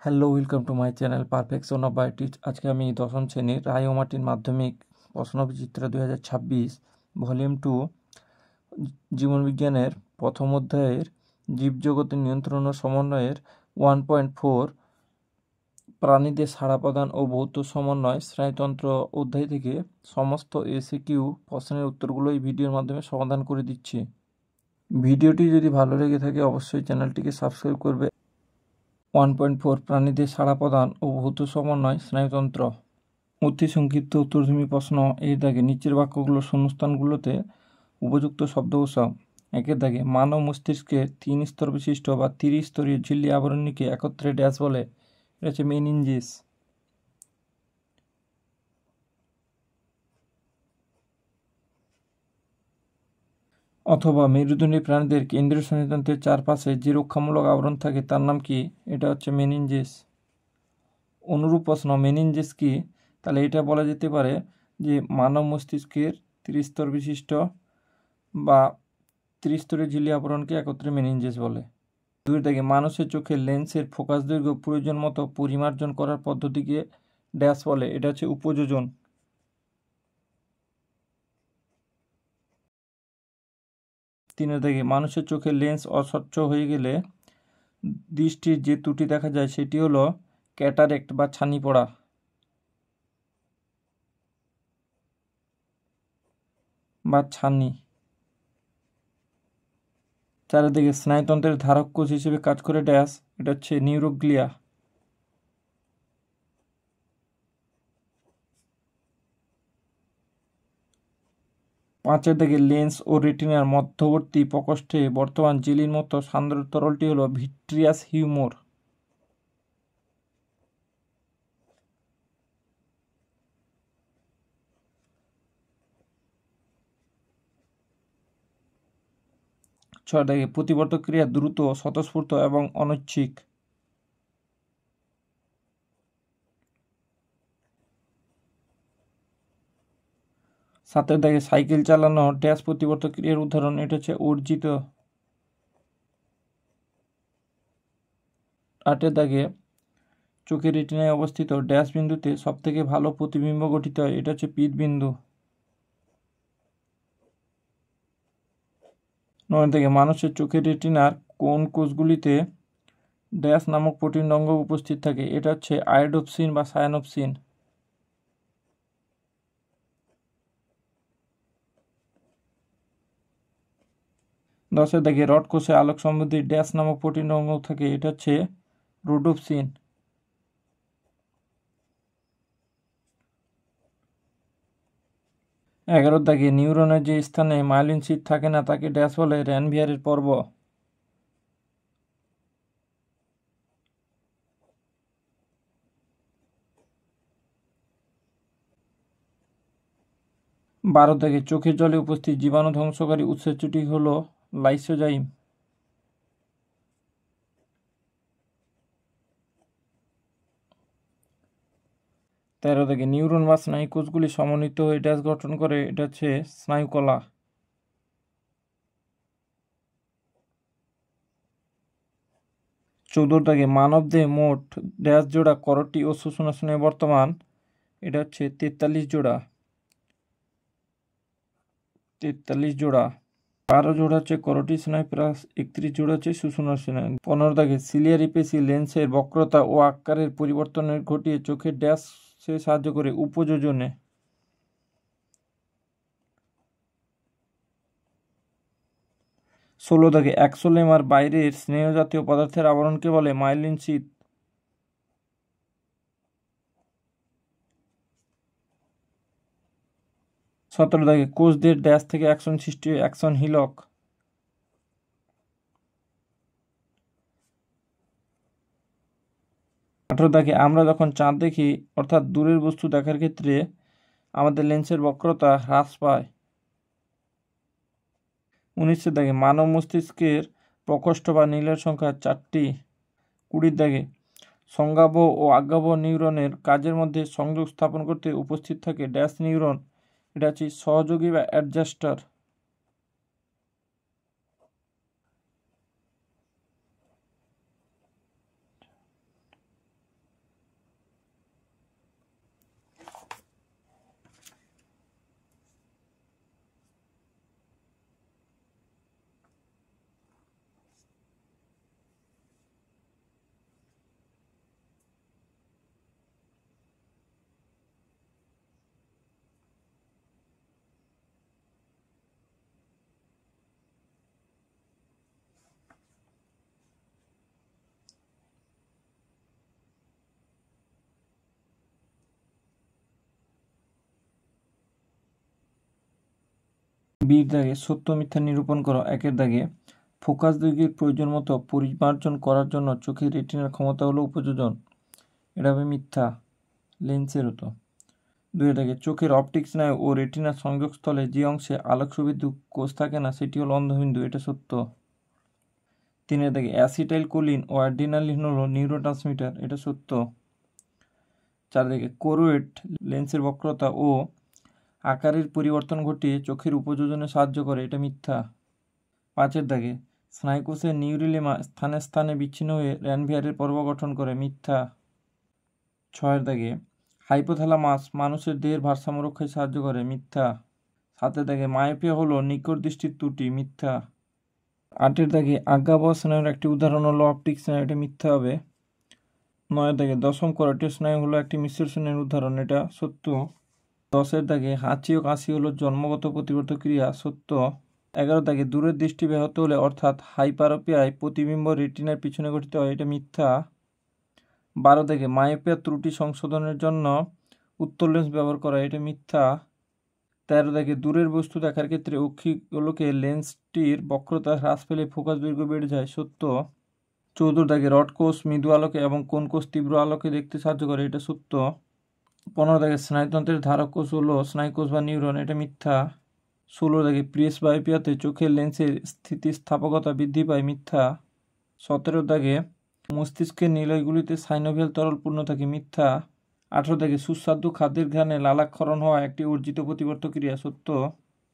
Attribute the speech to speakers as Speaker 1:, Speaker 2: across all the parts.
Speaker 1: Hello, welcome to my channel perfection of Bioteach. আজকে আমি দশম শ্রেণীর রায় ও মার্টিন মাধ্যমিক প্রশ্নবিচিত্রা 2026 ভলিউম 2 জীবনবিজ্ঞানের প্রথম অধ্যায়ের জীবজগতের নিয়ন্ত্রণ ও সমন্বয়ের 1.4 প্রাণীদের সাড়া প্রদান ও ভৌত সমন্বয় স্নায়ুতন্ত্র অধ্যায় থেকে সমস্ত এসিকিউ প্রশ্নের উত্তরগুলো এই ভিডিওর মাধ্যমে সমাধান করে দিচ্ছি। ভিডিওটি যদি ভালো লেগে থাকে অবশ্যই চ্যানেলটিকে সাবস্ক্রাইব করবে। 1.4 প্রাণীদের সাড়া প্রদান ও ভৌত সমন্বয় স্নায়ুতন্ত্র। অতি সংক্ষিপ্ত উত্তরধর্মী প্রশ্ন। এর দাগে নিচের বাক্যগুলোর শূন্যস্থানগুলোতে উপযুক্ত শব্দ বসাও। একের দাগে মানব মস্তিষ্কের 3 স্তর বিশিষ্ট বা 30 স্তরীয় ঝিল্লি আবরণীকে একত্রে ড্যাশ বলে। এটা হচ্ছে মেনিনজিস। অথবা মেরুদণ্ডী প্রাণীদের কেন্দ্রীয় স্নায়ুতন্ত্রের চারপাশে যে রক্ষামূলক আবরণ থাকে তার নাম কি? এটা হচ্ছে মেনিনজিস। অনুরূপ প্রশ্ন, মেনিনজিস কি? তাহলে এটা বলা যেতে পারে যে মানব মস্তিষ্কের 30 স্তর বিশিষ্ট বা 30 স্তরের ঝিল্লি আবরণকে একত্রে মেনিনজিস বলে। দুই দাগে মানুষের চোখের লেন্সের ফোকাস দৈর্ঘ্য প্রয়োজন মতো পরিমার্জন করার পদ্ধতিকে ড্যাশ বলে। এটা হচ্ছে উপযোজন। তিনের দাগে মানুষের চোখের লেন্স অস্বচ্ছ হয়ে গেলে দৃষ্টির যে ত্রুটি দেখা যায় সেটি হলো ক্যাটারেক্ট বা ছানি পড়া। চারিদিকে স্নায়ুতন্ত্রের ধারক কোষ হিসেবে কাজ করে ড্যাশ। এটা হচ্ছে নিউরোগ্লিয়া। পাঁচের দিকে লেন্স ও রেটিনার মধ্যবর্তী প্রকোষ্ঠে বর্তমান জেলির মতো সান্দ্র তরলটি হলো ভিট্রিয়াস হিউমর। ছয় দাগে প্রতিবর্তক ক্রিয়া দ্রুত, স্বতঃস্ফূর্ত এবং অনৈচ্ছিক। সাতের দাগে সাইকেল চালানো ড্যাশ প্রতিবর্তক ক্রিয়ার উদাহরণ। এটা হচ্ছে অর্জিত। আটের দাগে চোখের রেটিনায় অবস্থিত ড্যাশ বিন্দুতে সবথেকে ভালো প্রতিবিম্ব গঠিত হয়। এটা হচ্ছে পিত বিন্দু। 9 থেকে মানুষের চোখের রেটিনার কোন কোষগুলিতে ড্যাশ নামক প্রোটিন অঙ্গ উপস্থিত থাকে? এটা হচ্ছে আয়োডোপসিন বা সায়ানোপসিন। 10 থেকে রড কোষে আলোক সম্বন্ধী ড্যাশ নামক প্রোটিন অঙ্গ থাকে। এটা হচ্ছে রোডোপসিন। 11 দাগে নিউরনের যে স্থানে মাইলিন শিট থাকে না তাকে ড্যাশ বলে? র্যানভিয়ারের পর্ব। 12 দাগে চোখের জলে উপস্থিত জীবাণু ধ্বংসকারী উৎসেচকটি হলো লাইসোজাইম। 13 দাগে নিউরন বা স্নায়ু কোষগুলি সমন্বিত হয়ে ড্যাশ গঠন করে। এটা হচ্ছে স্নায়ুকলা। 14 দাগে মানব দেহে মোট ড্যাশ জোড়া করটি ও সুষুম্নাশনে বর্তমান। এটা হচ্ছে 43 জোড়া। 12 জোড়া হচ্ছে করটি স্নায়ু প্লাস 31 জোড়া হচ্ছে সুষুম্নাশনে। 15 দাগে সিলিয়ারি পেশি লেন্সের বক্রতা ও আকারের পরিবর্তনের ঘটিয়ে চোখের ড্যাশে সাহায্য করে উপযোজনে। 16 দাগে এক্সোলেমার বাইরের স্নেহজাতীয় পদার্থের আবরণকে বলে মাইলিন শিট। 17 দাগে কোষদের ড্যাশ থেকে অ্যাক্সন সৃষ্টি হয় অ্যাক্সন হিলক। 18 দাগে আমরা যখন চাঁদ দেখি অর্থাৎ দূরের বস্তু দেখার ক্ষেত্রে আমাদের লেন্সের বক্রতা হ্রাস পায়। 19 দাগে মানব মস্তিষ্কের প্রকোষ্ঠ বা নীলের সংখ্যা 4টি। 20 দাগে সংজ্ঞাবহ ও আজ্ঞাবহ নিউরনের কাজের মধ্যে সংযোগ স্থাপন করতে উপস্থিত থাকে ড্যাশ নিউরন। এটা হচ্ছে সহযোগী বা অ্যাডজাস্টার। 21 বির দাগে সত্য মিথ্যা নিরূপণ করো। 1-এর দাগে ফোকাস দৈর্ঘ্যের প্রয়োজন মতো পরিমার্জন করার জন্য চোখের রেটিনার ক্ষমতা হলো উপযোজন, এটা হবে মিথ্যা, লেন্সের হতো। 2-এর দাগে চোখের অপটিক স্নায়ু ও রেটিনার সংযোগস্থলে যে অংশে আলোক সুবিধু কোষ থাকে না সেটি হলো অন্ধবিন্দু, এটা সত্য। 3-এর দাগে অ্যাসিটাইল কোলিন ও অ্যাড্রিনালিন হলো নিউরোট্রান্সমিটার, এটা সত্য। 4-এর দাগে কোরোয়েট লেন্সের বক্রতা ও আকারের পরিবর্তন ঘটিয়ে চোখের উপযোজনে সাহায্য করে, এটা মিথ্যা। 5-এর দাগে স্নায়ুকোষের নিউরিলেমা স্থানে স্থানে বিচ্ছিন্ন হয়ে র্যানভিয়ারের পর্ব গঠন করে, মিথ্যা। 6-এর দাগে হাইপোথ্যালামাস মানুষের দেহের ভারসাম্য রক্ষায় সাহায্য করে, মিথ্যা। 7-এর দাগে মায়োপিয়া হলো নিকট দৃষ্টির ত্রুটি, মিথ্যা। 8-এর দাগে আজ্ঞাবহ স্নায়ুর একটি উদাহরণ হলো অপটিক স্নায়ু, এটা মিথ্যা হবে। 9-এর দাগে দশম করোটিয় স্নায়ু হলো একটি মিশ্র স্নায়ুর উদাহরণ, এটা সত্য। 10-এর দাগে হাঁচি ও কাশি হলো জন্মগত প্রতিবর্ধ ক্রিয়া, সত্য। 11-এর দাগে দূরের দৃষ্টি ব্যাহত হলে অর্থাৎ হাইপারোপিয়ায় প্রতিবিম্ব রেটিনার পিছনে গঠিত হয়, এটা মিথ্যা। 12 দাগে মায়োপিয়া ত্রুটি সংশোধনের জন্য উত্তর লেন্স ব্যবহার করা, এটা মিথ্যা। 13 দাগে দূরের বস্তু দেখার ক্ষেত্রে অক্ষিগোলকে লেন্সটির বক্রতা হ্রাস পেলে ফোকাস দৈর্ঘ্য বেড়ে যায়, সত্য। 14 দাগে রড কোষ মৃদু আলোকে এবং কোন কোষ তীব্র আলোকে দেখতে সাহায্য করে, এটা সত্য। 15 দাগে স্নায়ুতন্ত্রের ধারক কোষ হলো স্নায়ুকোষ বা নিউরন, এটা মিথ্যা। 16 দাগে প্রেসবায়োপিয়াতে চোখের লেন্সের স্থিতিস্থাপকতা বৃদ্ধি পায়, মিথ্যা। 17 দাগে মস্তিষ্কের নিলয়গুলিতে সাইনোভিয়াল তরল পূর্ণ থাকে, মিথ্যা। 18 দাগে সুস্বাদু খাদ্যের ঘ্রাণে লালাক্ষরণ হওয়া একটি অর্জিত প্রতিবর্ত ক্রিয়া, সত্য।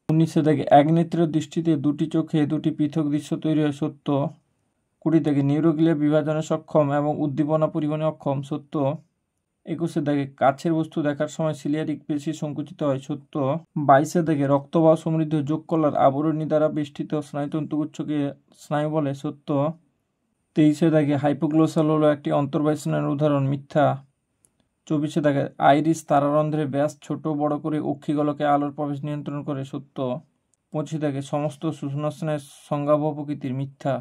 Speaker 1: 19 দাগে এক নেত্রের দৃষ্টিতে দুটি চোখে দুটি পৃথক দৃশ্য তৈরি হয়, সত্য। 20 দাগে নিউরোগ্লিয়া বিভাজনে সক্ষম এবং উদ্দীপনা পরিবহনে অক্ষম, সত্য। 21 দাগে কাছের বস্তু দেখার সময় সিলিয়ারিক পেশি সংকুচিত হয়, সত্য। 22 দাগে রক্তবাহ সমৃদ্ধ যোগ কলার আবরণী দ্বারা বেষ্টিত স্নায়ুতন্তুগুচ্ছকে স্নায়ু বলে, সত্য। 23 দাগে হাইপোগ্লোসাল হলো একটি অন্তর্বাহী স্নায়ুর উদাহরণ, মিথ্যা। 24 দাগে আইরিস তারারন্ধ্রের ব্যাস ছোট বড় করে অক্ষিগোলকে আলোর প্রবেশ নিয়ন্ত্রণ করে, সত্য। 25 দাগে সমস্ত সুষুম্নাস্নায়ু সংজ্ঞাবহ প্রকৃতির, মিথ্যা।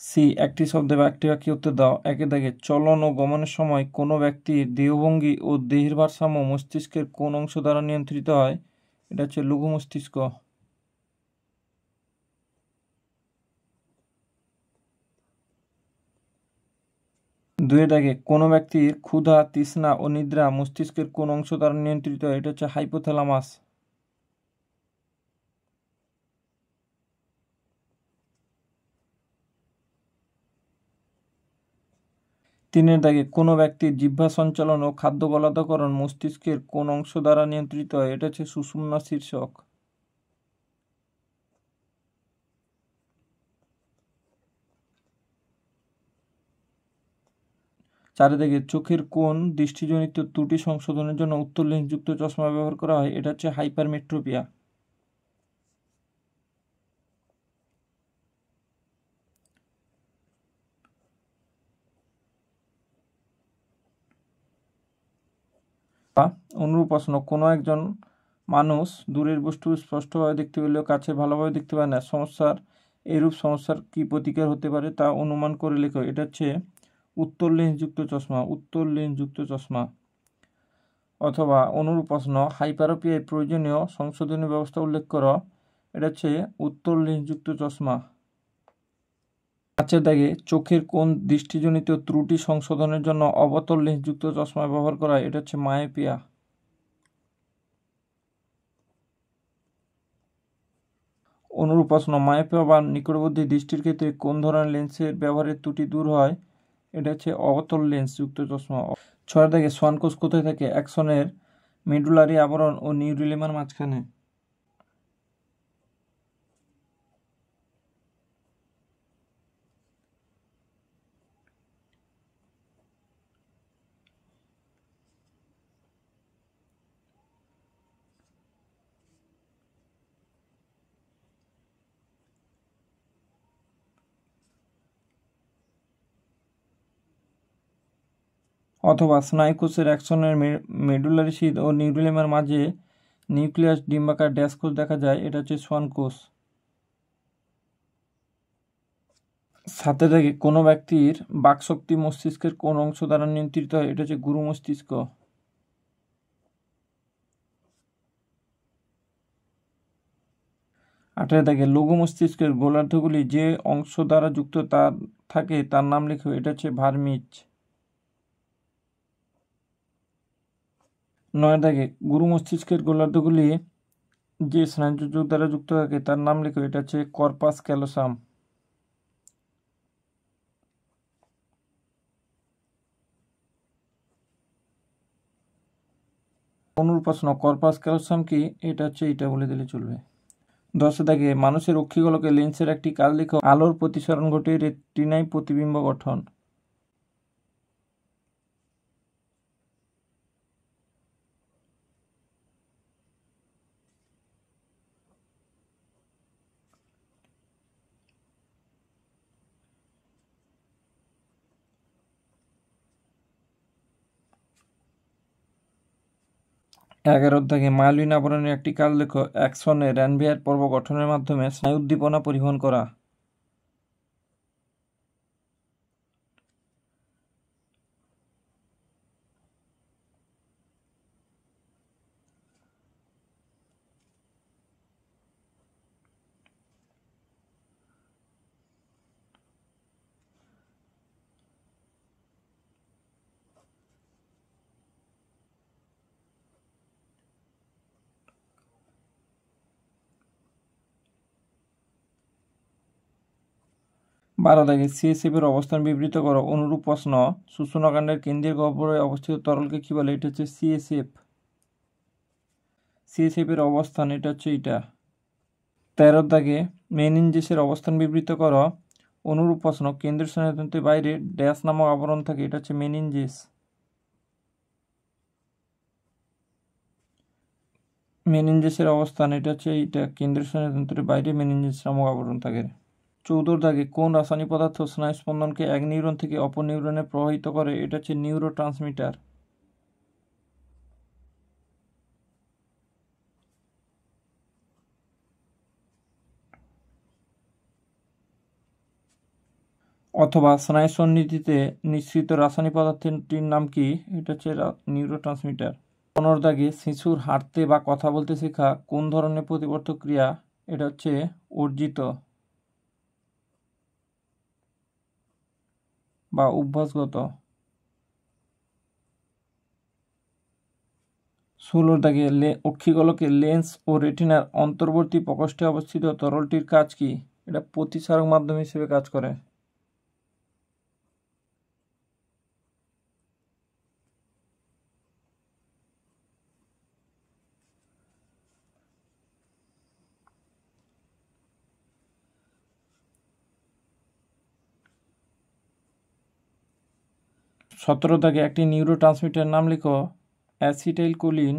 Speaker 1: সি একটি শব্দে বা একটি বাক্যে উত্তর দাও। 1 দাগে চলন ও গমনের সময় কোনো ব্যক্তির দেহভঙ্গি ও দেহের ভারসাম্য মস্তিষ্কের কোন অংশ দ্বারা নিয়ন্ত্রিত হয়, এটা হচ্ছে লঘু মস্তিষ্ক। 2 দাগে কোনো ব্যক্তির ক্ষুধা তৃষ্ণা ও নিদ্রা মস্তিষ্কের কোন অংশ দ্বারা নিয়ন্ত্রিত হয়, এটা হচ্ছে হাইপোথ্যালামাস। 3 দাগে কোনো ব্যক্তির জিহ্বা সঞ্চালন ও খাদ্য গলাধঃকরণ মস্তিষ্কের কোন অংশ দ্বারা নিয়ন্ত্রিত হয়, এটা হচ্ছে সুষুম্না শীর্ষক। 4 দাগে চোখের কোন দৃষ্টিজনিত ত্রুটি সংশোধনের জন্য উত্তর লেন্সযুক্ত চশমা ব্যবহার করা হয়, এটা হচ্ছে হাইপারমেট্রোপিয়া। অনুরূপ প্রশ্ন, কোনো একজন মানুষ দূরের বস্তু স্পষ্টভাবে দেখতে পেলেও কাছে ভালোভাবে দেখতে পায় না, এরূপ সমস্যার কি প্রতিকার হতে পারে তা অনুমান করে লেখো, এটা হচ্ছে উত্তর লেন্সযুক্ত চশমা, উত্তর লেন্সযুক্ত চশমা। অথবা অনুরূপ প্রশ্ন, হাইপারোপিয়ায় প্রয়োজনীয় সংশোধনী ব্যবস্থা উল্লেখ করো, এটা হচ্ছে উত্তর লেন্সযুক্ত চশমা। 5 দাগে চোখের কোন দৃষ্টিজনিত ত্রুটি সংশোধনের জন্য অবতল লেন্সযুক্ত চশমা ব্যবহার করা হয়, এটা হচ্ছে মায়োপিয়া। অনুরূপ প্রশ্ন, মায়োপিয়া বা নিকটবর্তী দৃষ্টির ক্ষেত্রে কোন ধরনের লেন্সের ব্যবহারের ত্রুটি দূর হয়, এটা হচ্ছে অবতল লেন্সযুক্ত চশমা। 6 দাগে সোয়ান কোষ কোথায় থাকে, অ্যাক্সনের মেডুলারি আবরণ ও নিউরিলেমার মাঝখানে। অথবা স্নায়ুকোষের অ্যাক্সনের মেডুলারি শিট ও নিউরিলেমার মাঝে নিউক্লিয়াস ডিম্বাকার ড্যাশ কোষ দেখা যায়, এটা হচ্ছে সোয়ান কোষ। 7 দাগে কোনো ব্যক্তির বাকশক্তি মস্তিষ্কের কোন অংশ দ্বারা নিয়ন্ত্রিত হয়, এটা হচ্ছে গুরু মস্তিষ্ক। 18 দাগে লঘু মস্তিষ্কের গোলার্ধগুলি যে অংশ দ্বারা যুক্ত থাকে তার নাম লিখো। এটা হচ্ছে ভার্মিজ। 9 দাগে গুরু মস্তিষ্কের গোলার্ধগুলি যে স্নায়ুযোগ দ্বারা যুক্ত থাকে তার নাম লিখো। এটা হচ্ছে কর্পাস ক্যালোসাম। প্রশ্ন, কর্পাস ক্যালোসাম কি? এটা হচ্ছে এটা বলে দিলে চলবে। 10 দাগে মানুষের অক্ষিগোলকে লেন্সের একটি কাজ লিখো। আলোর প্রতিসরণ ঘটে রেটিনায় প্রতিবিম্ব গঠন। এগারো দাগে মায়োলিন আবরণের একটি কাজ লেখো। অ্যাক্সনে র্যানভিয়ার পর্ব গঠনের মাধ্যমে স্নায়ু উদ্দীপনা পরিবহন করা। বারো দাগে সিএসএফ এর অবস্থান বিবৃত করো। অনুরূপ প্রশ্ন, সূচনাকাণ্ডের কেন্দ্রীয় গহ্বরে অবস্থিত তরলকে কি বলে? এটা হচ্ছে সিএসএফ। সিএসএফ এর অবস্থান এটা হচ্ছে এটা। 13 দাগে মেনিনজেসের অবস্থান বিবৃত করো। অনুরূপ প্রশ্ন, কেন্দ্রীয় স্নায়ুতন্ত্রের বাইরে ড্যাশ নামক আবরণ থাকে। এটা হচ্ছে মেনিনজেস। মেনিনজেসের অবস্থান এটা হচ্ছে এইটা, কেন্দ্রীয় স্নায়ুতন্ত্রের বাইরে মেনিনজেস নামক আবরণ থাকে। 14 দাগে কোন রাসায়নিক পদার্থ স্নায়ু স্পন্দনকে এক নিউরন থেকে অপর নিউরনে প্রবাহিত করে? এটা হচ্ছে নিউরো ট্রান্সমিটার। অথবা স্নায়ু সন্নিধিতে নিঃসৃত রাসায়নিক পদার্থটির নাম কি? এটা হচ্ছে নিউরো ট্রান্সমিটার। 15 দাগে শিশুর হাঁটতে বা কথা বলতে শেখা কোন ধরনের প্রতিবর্ধক ক্রিয়া? এটা হচ্ছে অর্জিত বা অভ্যাসগত। 16 দাগে অক্ষিগোলকের লেন্স ও রেটিনার অন্তর্বর্তী প্রকোষ্ঠে অবস্থিত তরলটির কাজ কি? এটা প্রতিসারক মাধ্যম হিসেবে কাজ করে। সতেরো দাগে একটি নিউরো ট্রান্সমিটার নাম লিখো। অ্যাসিটাইল কোলিন,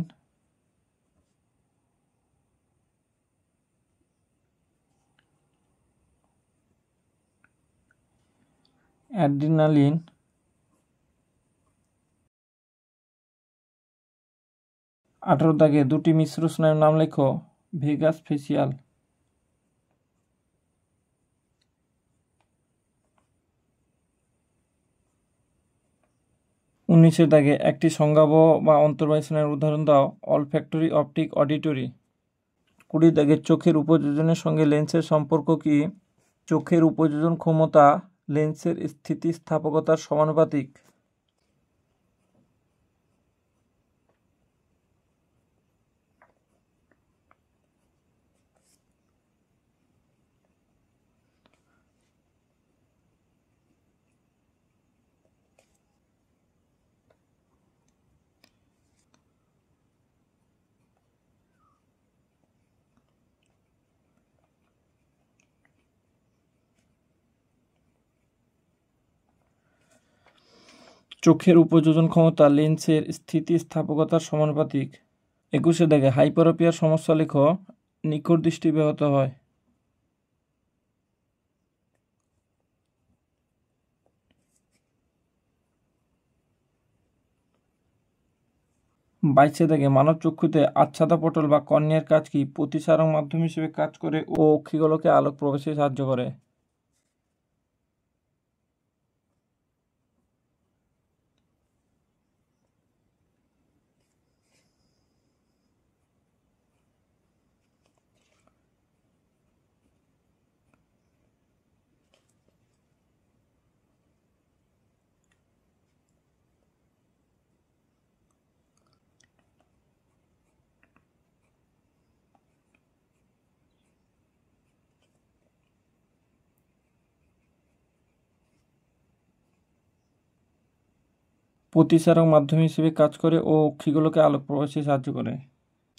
Speaker 1: অ্যাড্রিনালিন, 18 দাগে দুটি মিশ্র স্নায়ুর নাম লেখো। Vegas facial. 19 দাগে একটি সংজ্ঞাবহ বা অন্তর্বাহী স্নায়ুর উদাহরণ দাও। Olfactory, optic, auditory. 20 দাগে চোখের উপযোজনের সঙ্গে লেন্সের সম্পর্ক কি? চোখের উপযোজন ক্ষমতা লেন্সের স্থিতিস্থাপকতার সমানুপাতিক। চোখের উপযোজন ক্ষমতা লেন্সের স্থিতিস্থাপকতার সমানুপাতিক। 21 দাগে হাইপারোপিয়ার সমস্যা লেখো। নিকট দৃষ্টি ব্যাহত হয়। 22 দাগে মানব চক্ষুতে আচ্ছাদা পটল বা কর্নিয়ার কাজ কি? প্রতিসারক মাধ্যম হিসেবে কাজ করে ও অক্ষিগোলকে আলোক প্রবেশে সাহায্য করে। প্রতিসারক মাধ্যম হিসেবে কাজ করে ও অক্ষিগুলোকে আলোক প্রবেশে সাহায্য করে।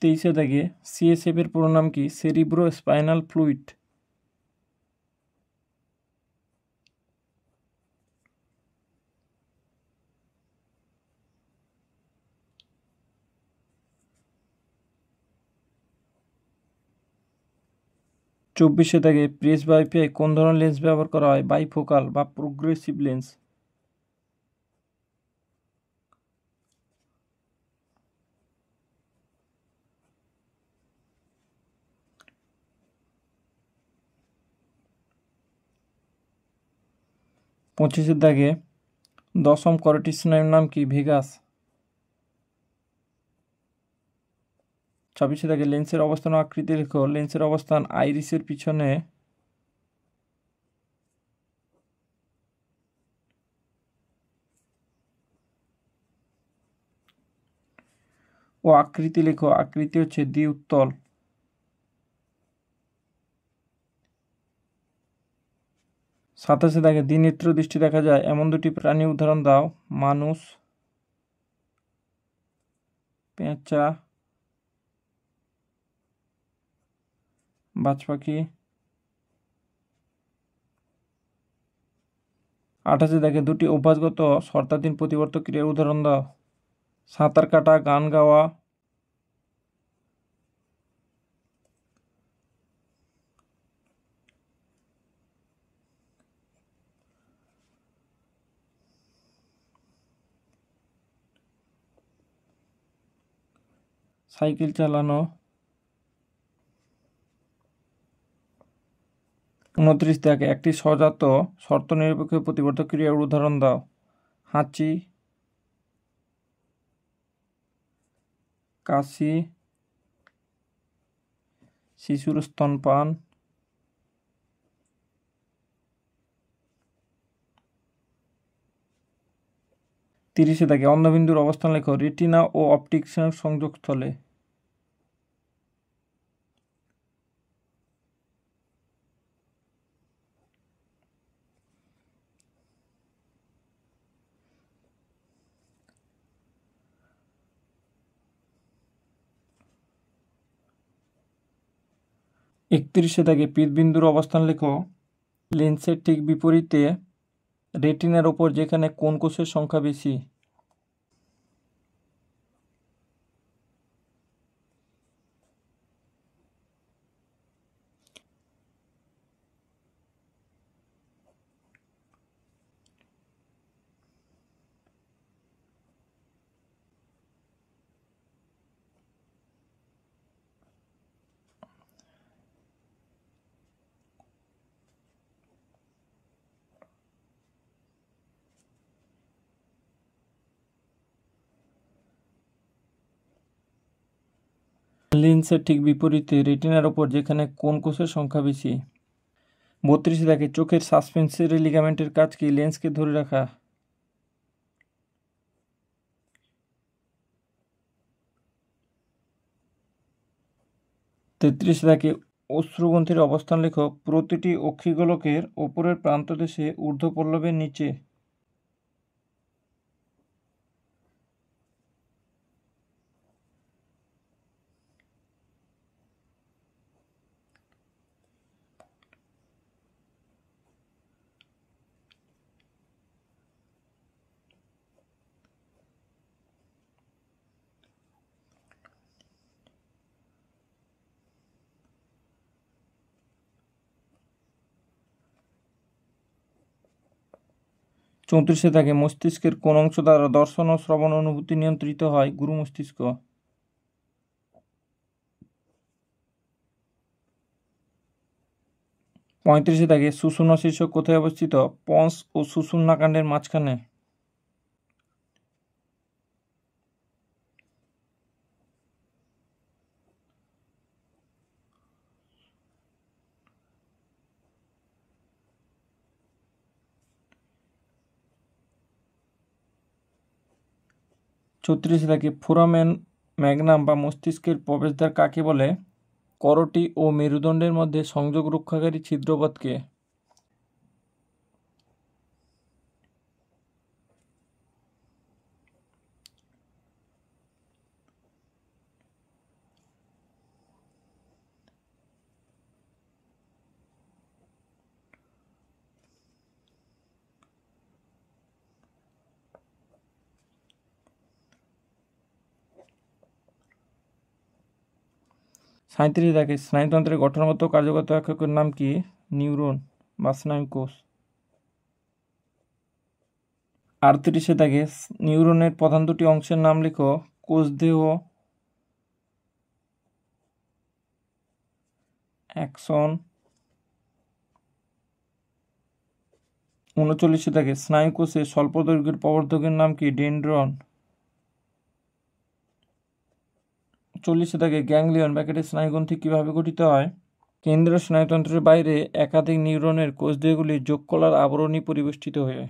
Speaker 1: 23 দাগে সিএসএফ এর পুরো নাম কি? Cerebro spinal fluid. 24 দাগে প্রেসবাইপিয়ায় কোন ধরনের লেন্স ব্যবহার করা হয়? বাইফোকাল বা প্রোগ্রেসিভ লেন্স। 25 দাগে দশম করোটিড স্নায়ুর নাম কি? ভেগাস। 26 দাগে লেন্সের অবস্থান ও আকৃতি লেখো। লেন্সের অবস্থান আইরিসের পিছনে। ও আকৃতি লেখো। আকৃতি হচ্ছে দ্বি-উত্তল। 27 দাগে দ্বিনেত্র দৃষ্টি দেখা যায় এমন দুটি প্রাণী উদাহরণ দাও। মানুষ, পেঁচা, বাজ পাখি। 28 দাগে দুটি অভ্যাসগত শর্তাধীন প্রতিবর্তক ক্রিয়ার উদাহরণ দাও। সাঁতার কাটা, গান গাওয়া। 'সাইকেল চালানো। 29 দাগে একটি সজাত শর্ত নিরপেক্ষ প্রতিবর্তক ক্রিয়ার উদাহরণ দাও। হাঁচি, কাশি, শিশুর স্তনপান। 30 দাগে অন্ধবিন্দুর অবস্থান লেখো। রেটিনা ও অপটিক সংযোগস্থলে। 31 দাগে পীতবিন্দুর অবস্থান লেখো। লেন্সের ঠিক বিপরীতে রেটিনার ওপর যেখানে কোন কোষের সংখ্যা বেশি? লেন্সের ঠিক বিপরীতে রেটিনার ওপর যেখানে কোন কোষের সংখ্যা বেশি? 32 দাগে চোখের সাসপেন্সরি লিগামেন্টের কাজ কি? লেন্সকে ধরে রাখা। 33 দাগে অশ্রুগ্রন্থির অবস্থান লেখো। প্রতিটি অক্ষিগোলকের ওপরের প্রান্তদেশে ঊর্ধ্বপল্লবের নিচে। 34 দাগে মস্তিষ্কের কোন অংশ দ্বারা দর্শন ও শ্রবণ অনুভূতি নিয়ন্ত্রিত হয়? গুরু মস্তিষ্ক। 35 দাগে সুষুম্না শীর্ষক কোথায় অবস্থিত? পন্স ও সুষুম্নাকাণ্ডের মাঝখানে। 34 দাগে ফোরামেন ম্যাগনাম বা মস্তিষ্কের প্রবেশদ্বার কাকে বলে? করোটি ও মেরুদণ্ডের মধ্যে সংযোগ রক্ষাকারী ছিদ্রপথকে। 35 37 দেখে স্নায়ুতন্ত্রের গঠনগত কার্যগত এককের নাম কি? নিউরন বা স্নায়ুকোষ। 38 দেখে নিউরনের প্রধান দুটি অংশের নাম লিখো। কোষদেহ, অ্যাক্সন। 39 দেখে স্নায়ুকোষে স্বল্প দৈর্ঘ্যের প্রবর্ধকের নাম কি? ডেনড্রন। 40 দেখে গ্যাংলিয়ন ব্র্যাকেটের স্নায়ুগ্রন্থি কিভাবে গঠিত হয়? কেন্দ্রীয় স্নায়ুতন্ত্রের বাইরে একাধিক নিউরনের কোষদেহগুলি যোগকলার আবরণী পরিবেষ্টিত হয়ে।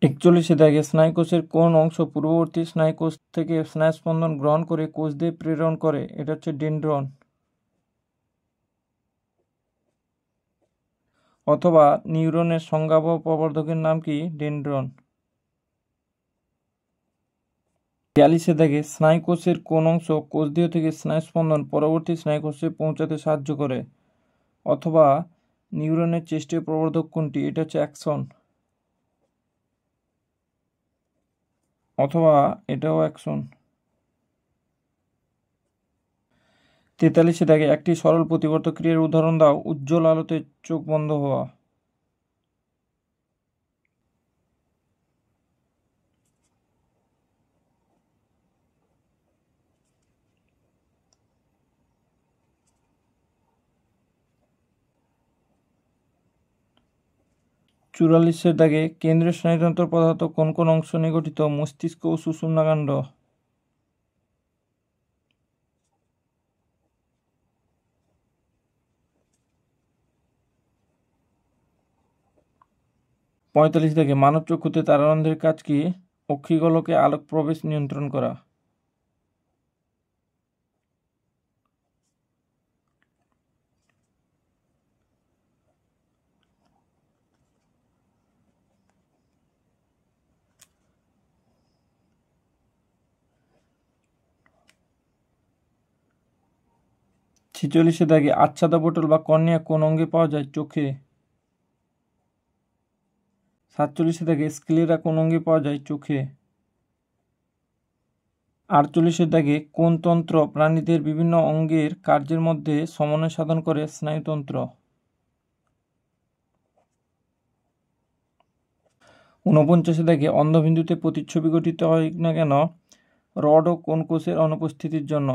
Speaker 1: 41 দেখে স্নায়ুকোষের কোন অংশ পূর্ববর্তী স্নায়ুকোষ থেকে স্নায়ুস্পন্দন গ্রহণ করে কোষদেহে প্রেরণ করে? এটা হচ্ছে ডেনড্রন। অথবা নিউরনের সংজ্ঞাবহ প্রবর্ধকের নাম কি? ডেনড্রন। 42 দেখে স্নায়ুকোষের কোন অংশ কোষদেহ থেকে স্নায়ুস্পন্দন পরবর্তী স্নায়ুকোষে পৌঁছাতে সাহায্য করে? অথবা নিউরনের চেষ্টীয় প্রবর্ধক কোনটি? এটা হচ্ছে অ্যাক্সন। অথবা এটাও অ্যাক্সন। 43 দেখে একটি সরল প্রতিবর্তক ক্রিয়ার উদাহরণ দাও। উজ্জ্বল আলোতে চোখ বন্ধ হওয়া। 44 দাগে কেন্দ্রীয় স্নায়ুতন্ত্র প্রধানত কোন কোন অংশ নিয়ে গঠিত? মস্তিষ্ক ও সুষুম্নাকাণ্ড। 45 দেখে মানব চক্ষুতে তারারন্ধ্রের কাজ কি? অক্ষিগোলকে আলোক প্রবেশ নিয়ন্ত্রণ করা। 46 দাগে আচ্ছাদা পটল বা কর্নিয়া কোন অঙ্গে পাওয়া যায়? চোখে। 47 দাগে স্ক্লেরা কোন অঙ্গে পাওয়া যায়? চোখে। 48 দাগে কোন তন্ত্র প্রাণীদের বিভিন্ন অঙ্গের কার্যের মধ্যে সমন্বয় সাধন করে? স্নায়ুতন্ত্র। 49 দাগে অন্ধবিন্দুতে প্রতিচ্ছবি গঠিত হয় না কেন? রড ও কোন কোষের অনুপস্থিতির জন্য?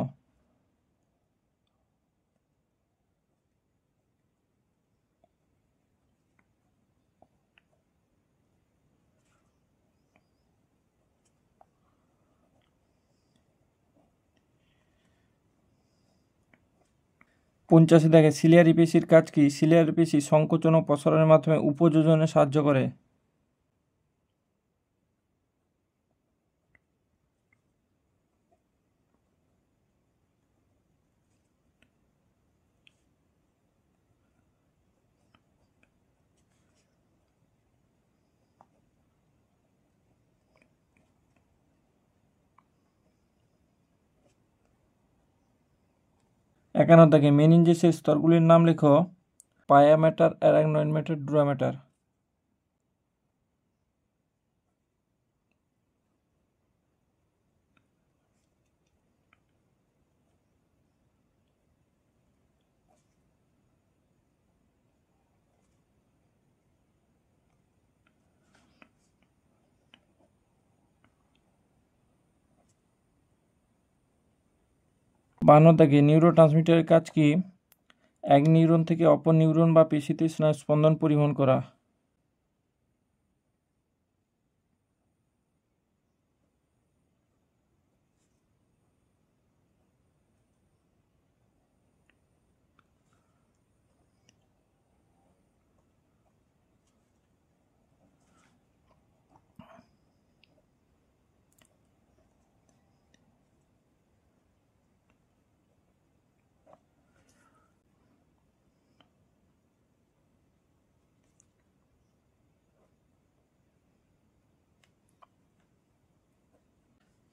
Speaker 1: 50 দাগে সিলিয়ারি পেশির কাজ কি? সিলিয়ারি পেশি সংকোচন ও প্রসারণের মাধ্যমে উপযোজনে সাহায্য করে। 51 দাগে মেনিনজেসের স্তরগুলির নাম লেখো। পায়া matter, arachnoid matter, dura matter. 52 দাগে নিউরোট্রান্সমিটারের কাজ কি? এক নিউরন থেকে অপর নিউরন বা পেশিতে স্নায়ুস্পন্দন পরিবহন করা।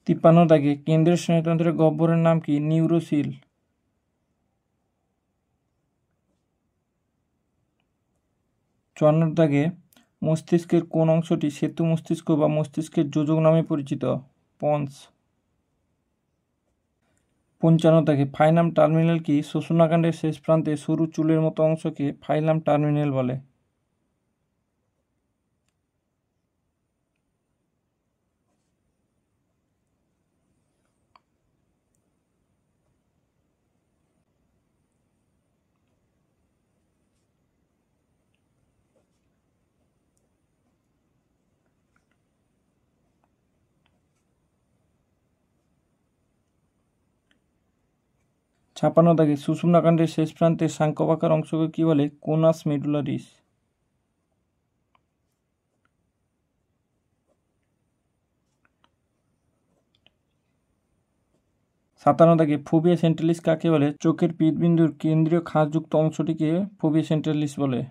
Speaker 1: 53 দাগে কেন্দ্রীয় স্নায়ুতন্ত্রের গহ্বরের নাম কি? নিউরোসিল। 54 দাগে মস্তিষ্কের কোন অংশটি সেতু মস্তিষ্ক বা মস্তিষ্কের যোজক নামে পরিচিত? পন্স। 55 দাগে ফাইনাম টার্মিনাল কি? শ্বসনাকাণ্ডের শেষ প্রান্তে সরু চুলের মতো অংশকে ফাইলাম টার্মিনাল বলে। 56 দাগে সুষুম্নাকাণ্ডের শেষ প্রান্তে শাঙ্কবাকার অংশকে কি বলে? কোনাস মেডুলারিস। 57 দাগে ফোবিয়া সেন্ট্রালিস কাকে বলে? চোখের পিতবিন্দুর কেন্দ্রীয় খাঁজযুক্ত অংশটিকে ফোবিয়া সেন্ট্রালিস বলে।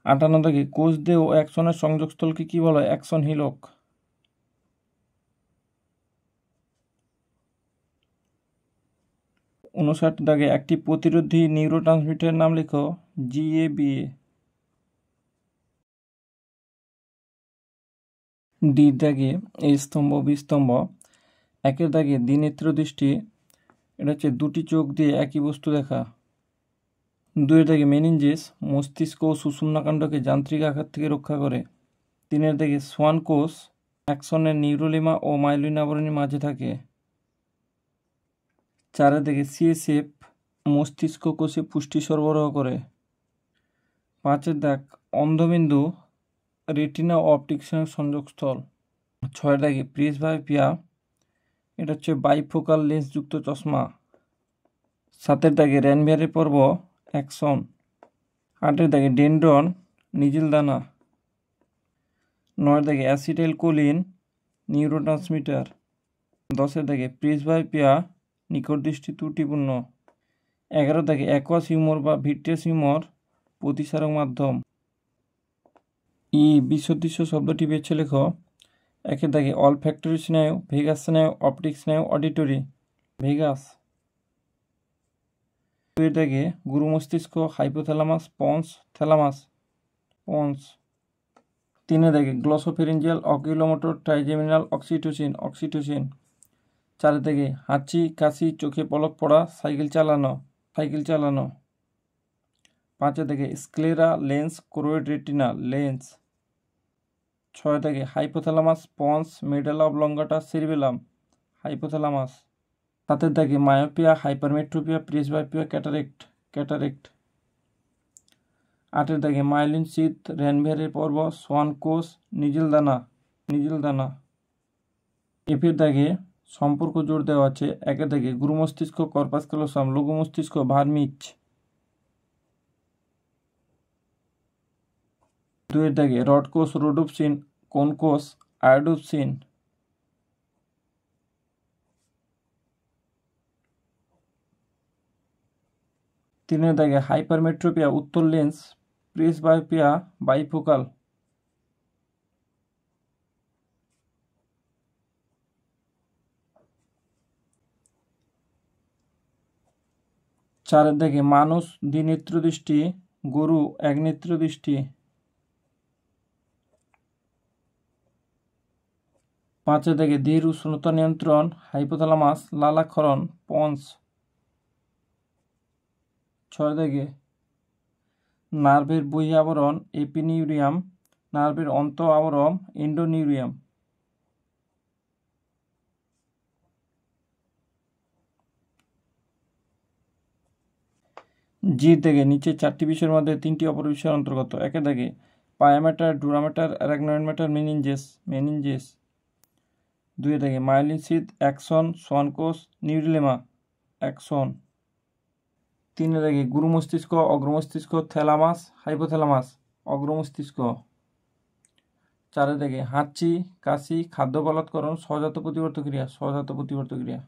Speaker 1: 58 দাগে কোষ দেহ ও অ্যাক্সনের সংযোগস্থলকে কি বলা হয়? অ্যাক্সন হিলক। 59 দাগে একটি প্রতিরোধী নিউরোট্রান্সমিটারের নাম লেখো। GABA। ডি দাগে এ স্তম্ভ বি স্তম্ভ। 1 দাগে দ্বিনেত্র দৃষ্টি, এটা হচ্ছে দুটি চোখ দিয়ে একই বস্তু দেখা। 2 দাগে মেনিনজেস, মস্তিষ্ক ও সুষুম্নাকাণ্ডকে যান্ত্রিক আঘাত থেকে রক্ষা করে। 3 দাগে সোয়ান কোষ, অ্যাক্সনের নিউরোলিমা ও মাইলিন আবরণীর মাঝে থাকে। 4 দাগে CSF, মস্তিষ্ক কোষে পুষ্টি সরবরাহ করে। 5 দাগ অন্ধবিন্দু, রেটিনা ও অপটিক্সের সংযোগস্থল। 6 দাগে প্রেসবায়োপিয়া, এটা হচ্ছে বাইফোকাল লেন্সযুক্ত চশমা। 7 দাগে র্যানভিয়ারের পর্ব, অ্যাক্সন। 8 দাগে ডেনড্রন, নিজেল দানা। 9 দাগে অ্যাসিটাইল কোলিন, নিউরোট্রান্সমিটার। 10 দাগে প্রেসবায়োপিয়া, নিকট দৃষ্টি ত্রুটিপূর্ণ। 11 দাগে অ্যাকোয়াস হিউমর বা ভিট্রিয়াস হিউমর, প্রতিসারক মাধ্যম। বিসদৃশ্য শব্দটি বেছে লেখো। 1 দাগে অলফ্যাক্টরি স্নায়ু, ভেগাস স্নায়ু, অপটিক স্নায়ু, অডিটরি। ভেগাস। 2 দাগে গুরু মস্তিষ্ক, হাইপোথ্যালামাস, পন্স, থ্যালামাস, পন্স। 3 দাগে গ্লসোফেরিঞ্জিয়াল, অকিউলোমোটর, ট্রাইজেমিনাল, অক্সিটোসিন, অক্সিটোসিন। 4 দাগে হাঁচি, কাশি, চোখে পলক পড়া, সাইকেল চালানো, সাইকেল চালানো। 5 দাগে sclera, lens, choroid retina, lens. 6 দাগে hypothalamus, ponds, medulla অবলঙ্গাটা, cerebellum, hypothalamus. 7 দাগে myopia, hypermetropia, presbyopia, cataract, cataract. 8 দাগে মাইলিন শীথ, র্যানভিয়ারের পর্ব, সোয়ান কোষ, নিজেল দানা, নিজেল দানা। এফের দাগে সম্পর্ক জোর দেওয়া আছে। 1 দাগে গুরু মস্তিষ্ক, কর্পাস ক্যালোসাম, লঘু মস্তিষ্ক, ভার্মিচ। 2 দাগে রড কোষ, রোডোপসিন, কোন কোষ, আয়োডোপসিন। 3 দাগে হাইপারমেট্রোপিয়া, উত্তর লেন্স, প্রেসবায়োপিয়া, বাইফোকাল। 4 দাগে মানুষ দ্বিনেত্র দৃষ্টি, গরু একনেত্র দৃষ্টি। 5 দাগে ধীর উষ্ণতা নিয়ন্ত্রণ, হাইপোথ্যালামাস, লালাক্ষরণ, পন্স। 6 দাগে নার্ভের বহি আবরণ, এপিনিউরিয়াম, নার্ভের অন্ত আবরণ, এন্ডোনিউরিয়াম। জি দাগে নিচে 4টি বিষয়ের মধ্যে 3টি অপর বিষয়ের অন্তর্গত। 1 দাগে পায়া matter, dura matter, arachnoid matter, meninges, meninges. 2 দাগে মাইলিন শীথ, অ্যাক্সন, সোয়ান কোষ, নিউরিলেমা, অ্যাক্সন। 3 দাগে গুরু মস্তিষ্ক, অগ্র মস্তিষ্ক, থ্যালামাস, হাইপোথ্যালামাস, অগ্র মস্তিষ্ক। 4 দাগে হাঁচি, কাশি, খাদ্য বলৎকরণ, সহজাত প্রতিবর্ত ক্রিয়া, সহজাত প্রতিবর্ত ক্রিয়া।